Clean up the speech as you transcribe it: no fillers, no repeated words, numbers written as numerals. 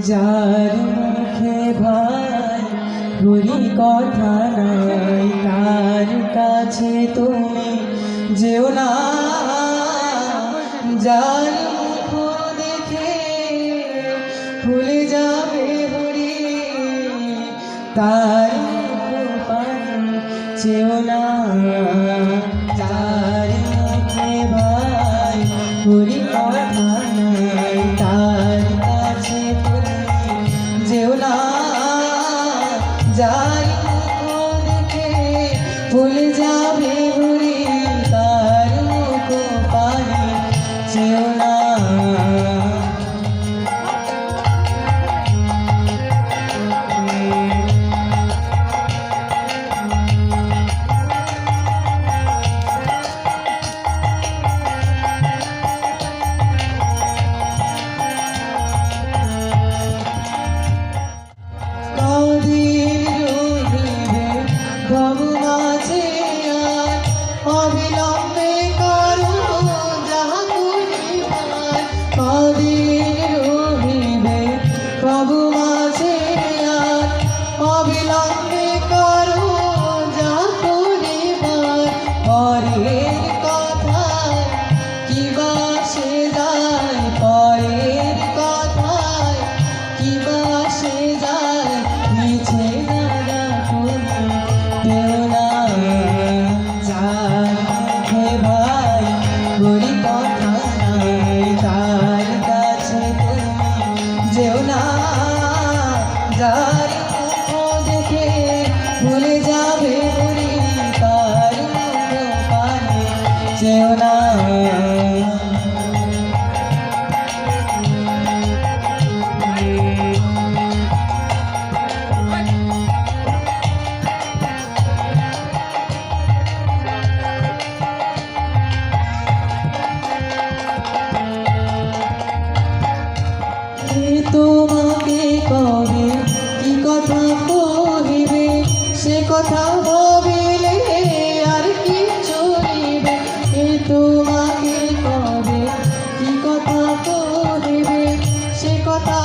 যার মুখে ভাই ভুরি কথা নাই, তার কাছে তুমি যেও না। যার মুখ দেখে ভুলে যাবে ভুরি, তার মুখ পানে চেও না। যার মুখে ভাই ভুরি কথা নাই, তার কাছে তুমি যেও না। যার মুখ দেখে ভুলে যাবে ভুরি, তার মুখ পানে চেও না। অবিলম্বে করো যাহা করিবার, কদিন রহিবে প্রভু মাঝে আর। অবিলম্বে করো যাহা করিবার, পরের কথায় কি বাসে যায়, পরের কথায় কি বাসে যায়। মিছে দাদা তুমি কেউ না। ভাই ভুরি কথা নাই, তার কাছে তুমি যেও না। যার মুখ দেখে ভুলে যাবে ভুরি, তার মুখ পানে চেও না। তোমাকে কবে কি কথা কহিবে, সে কথা ভাবিলে আর কি চলিবে। তোমাকে কবে কি কথা কহিবে, সে কথা